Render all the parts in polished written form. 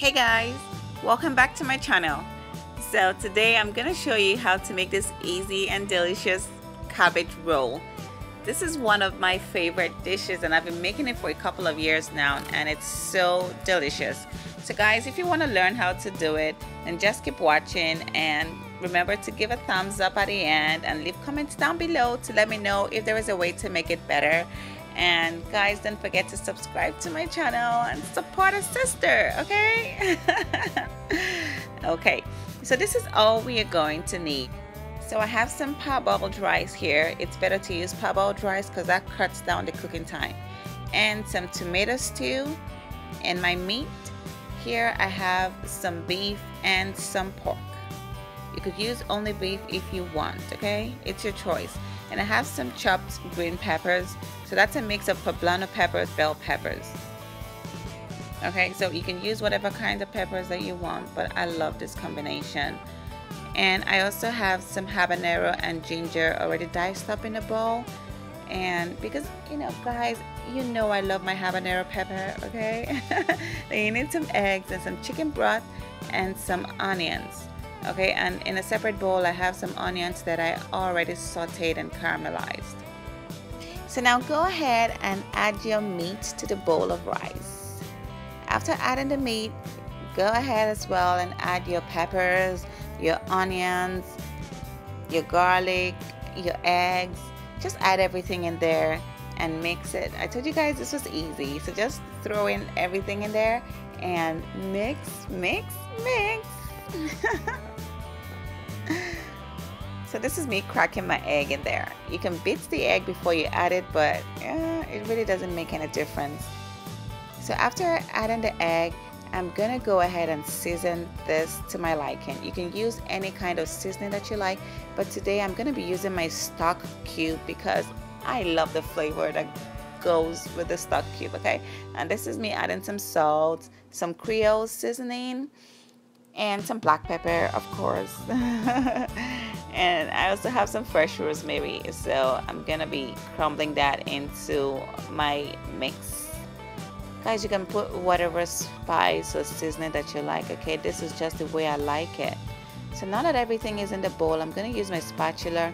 Hey guys, welcome back to my channel. So today I'm gonna show you how to make this easy and delicious cabbage roll. This is one of my favorite dishes and I've been making it for a couple of years now and it's so delicious. So guys, if you want to learn how to do it, then just keep watching and remember to give a thumbs up at the end and leave comments down below to let me know if there is a way to make it better. And guys, don't forget to subscribe to my channel and support a sister, okay? Okay, so this is all we are going to need. So I have some parboiled rice here. It's better to use parboiled rice because that cuts down the cooking time. And some tomato stew and my meat. Here I have some beef and some pork. You could use only beef if you want, okay? It's your choice. And I have some chopped green peppers. So that's a mix of poblano peppers, bell peppers. Okay, so you can use whatever kind of peppers that you want, but I love this combination. And I also have some habanero and ginger already diced up in a bowl. And because, you know, guys, you know I love my habanero pepper, okay? Then you need some eggs and some chicken broth and some onions. Okay, and in a separate bowl I have some onions that I already sauteed and caramelized. So now go ahead and add your meat to the bowl of rice. After adding the meat, go ahead as well and add your peppers, your onions, your garlic, your eggs. Just add everything in there and mix it. I told you guys this was easy, so just throw in everything in there and mix, mix, mix. So this is me cracking my egg in there. You can beat the egg before you add it, but it really doesn't make any difference. So after adding the egg, I'm gonna go ahead and season this to my liking. You can use any kind of seasoning that you like, but today I'm gonna be using my stock cube because I love the flavor that goes with the stock cube, okay? And this is me adding some salt, some Creole seasoning, and some black pepper, of course. And I also have some fresh rosemary, so I'm gonna be crumbling that into my mix. Guys, you can put whatever spice or seasoning that you like, okay? This is just the way I like it. So now that everything is in the bowl, I'm gonna use my spatula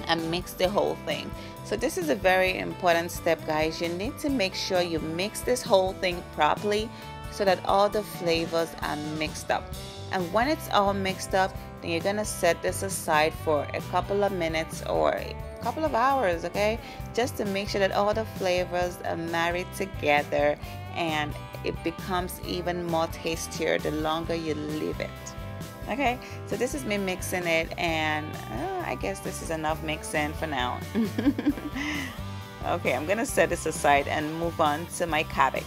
and mix the whole thing. So this is a very important step, guys. You need to make sure you mix this whole thing properly so that all the flavors are mixed up. And when it's all mixed up, then you're gonna set this aside for a couple of minutes or a couple of hours, okay? Just to make sure that all the flavors are married together and it becomes even more tastier the longer you leave it. Okay, so this is me mixing it, and I guess this is enough mixing for now. Okay, I'm gonna set this aside and move on to my cabbage.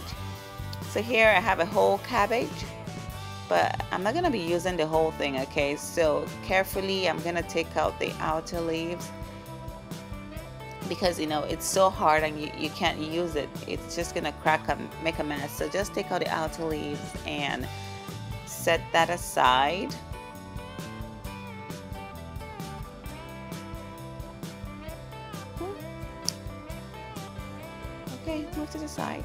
So here I have a whole cabbage, but I'm not gonna be using the whole thing, okay? So carefully I'm gonna take out the outer leaves because, you know, it's so hard and you can't use it. It's just gonna crack and make a mess. So just take out the outer leaves and set that aside. Okay, move to the side.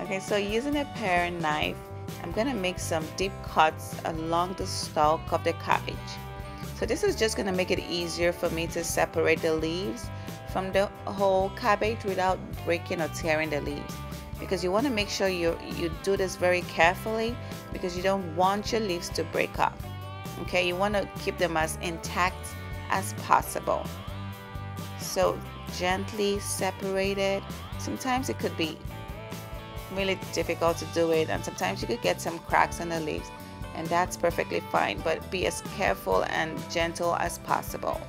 Okay, so using a paring knife, I'm gonna make some deep cuts along the stalk of the cabbage. So this is just gonna make it easier for me to separate the leaves from the whole cabbage without breaking or tearing the leaves, because you want to make sure you do this very carefully because you don't want your leaves to break up. Okay, you want to keep them as intact as possible. So gently separate it. Sometimes it could be really difficult to do it, and sometimes you could get some cracks in the leaves, and that's perfectly fine, but be as careful and gentle as possible.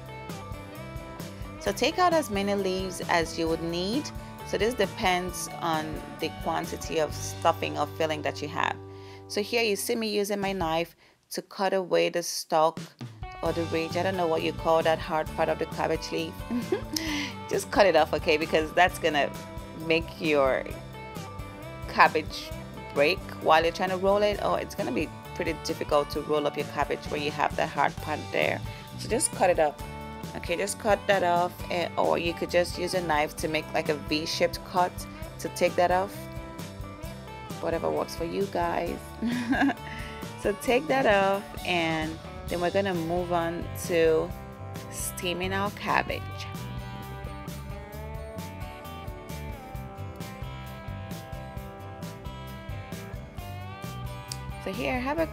So take out as many leaves as you would need. So this depends on the quantity of stuffing or filling that you have. So here you see me using my knife to cut away the stalk or the ridge. I don't know what you call that hard part of the cabbage leaf. Just cut it off, okay, because that's gonna make your cabbage break while you're trying to roll it, or it's gonna be pretty difficult to roll up your cabbage where you have that hard part there. So just cut it up. Okay, just cut that off, or you could just use a knife to make like a V-shaped cut to take that off. whatever works for you guys. So take that off, and then we're gonna move on to steaming our cabbage. So here I have a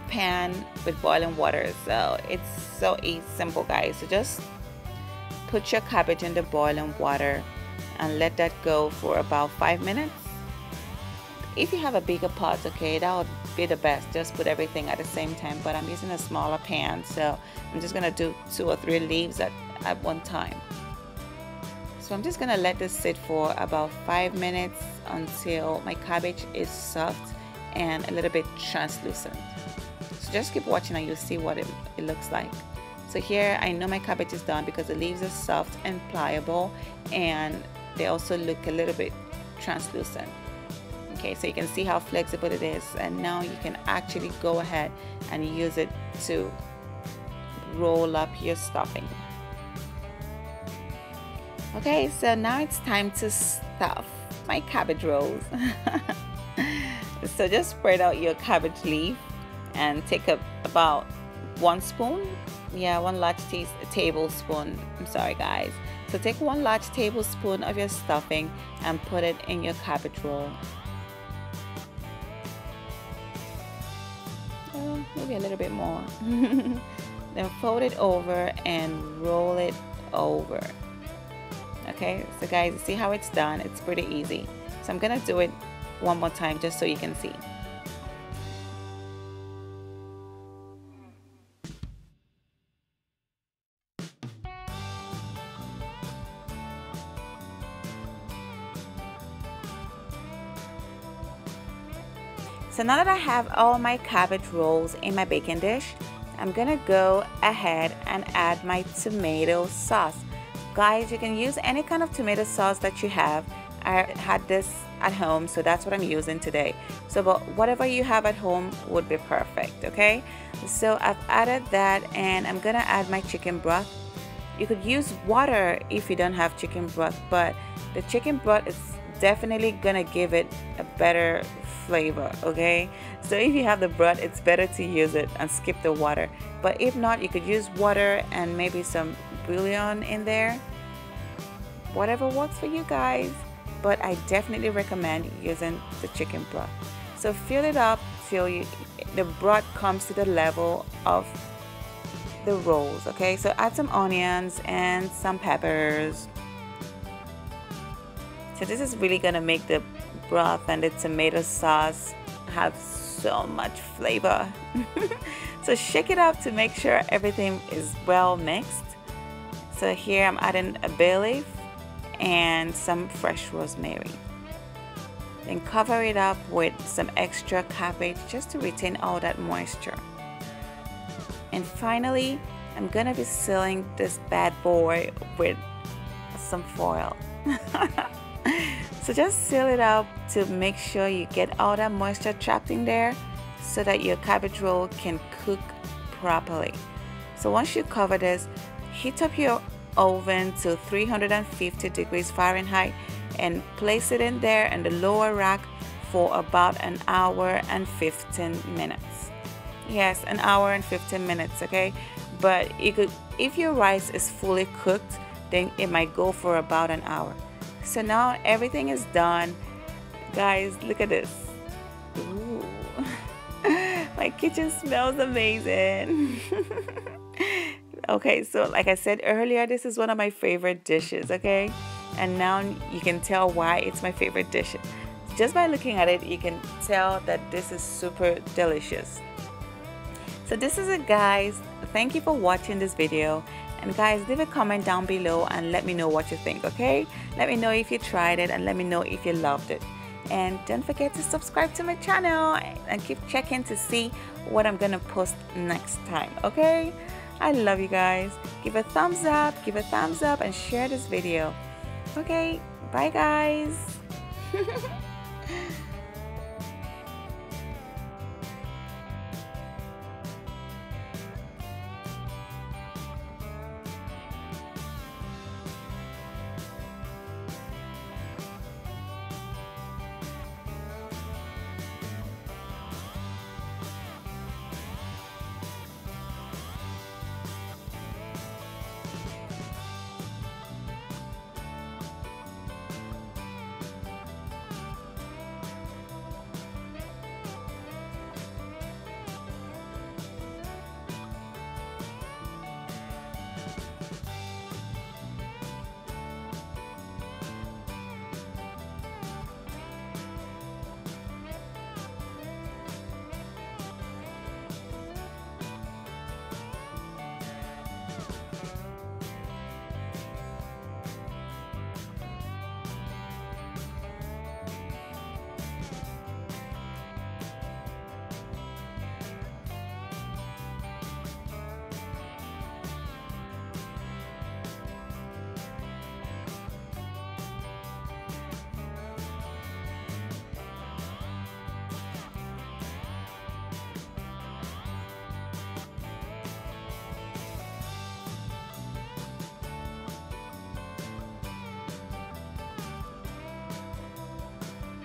pan with boiling water, so it's so simple, guys. So just put your cabbage in the boiling water and let that go for about 5 minutes. If you have a bigger pot, okay, that would be the best. Just put everything at the same time, but I'm using a smaller pan, so I'm just gonna do 2 or 3 leaves at one time. So I'm just gonna let this sit for about 5 minutes until my cabbage is soft and a little bit translucent. So just keep watching and you'll see what it looks like. So here I know my cabbage is done because the leaves are soft and pliable, and they also look a little bit translucent. Okay, so you can see how flexible it is, and now you can actually go ahead and use it to roll up your stuffing. Okay, so now it's time to stuff my cabbage rolls. So just spread out your cabbage leaf and take about 1 spoon. Yeah, 1 large tablespoon. I'm sorry, guys. So take 1 large tablespoon of your stuffing and put it in your cabbage roll. Maybe a little bit more. Then fold it over and roll it over. Okay, so guys, see how it's done? It's pretty easy. So I'm gonna do it one more time just so you can see. So now that I have all my cabbage rolls in my baking dish, I'm gonna go ahead and add my tomato sauce. Guys, you can use any kind of tomato sauce that you have. I had this at home, so that's what I'm using today. So but whatever you have at home would be perfect, okay? So I've added that, and I'm gonna add my chicken broth. You could use water if you don't have chicken broth, but the chicken broth is definitely gonna give it a better flavor, okay? So if you have the broth, it's better to use it and skip the water. But if not, you could use water and maybe some bouillon in there. Whatever works for you guys, but I definitely recommend using the chicken broth. So fill it up till the broth comes to the level of the rolls, okay? So add some onions and some peppers. So this is really gonna make the broth and the tomato sauce have so much flavor. So shake it up to make sure everything is well mixed. So here I'm adding a bay leaf and some fresh rosemary. Then cover it up with some extra cabbage just to retain all that moisture. And finally, I'm gonna be sealing this bad boy with some foil. So just seal it up to make sure you get all that moisture trapped in there so that your cabbage roll can cook properly. So once you cover this, heat up your oven to 350 degrees Fahrenheit and place it in there in the lower rack for about 1 hour and 15 minutes. Yes, 1 hour and 15 minutes, okay? But you could, if your rice is fully cooked, then it might go for about 1 hour. So now everything is done. Guys, look at this. Ooh. My kitchen smells amazing. Okay, so like I said earlier, this is one of my favorite dishes, okay? And now you can tell why it's my favorite dish. Just by looking at it, you can tell that this is super delicious. So this is it, guys. Thank you for watching this video. And guys, leave a comment down below and let me know what you think, okay? Let me know if you tried it and let me know if you loved it. And don't forget to subscribe to my channel and keep checking to see what I'm gonna post next time, okay? I love you guys. Give a thumbs up, and share this video. Okay, bye guys.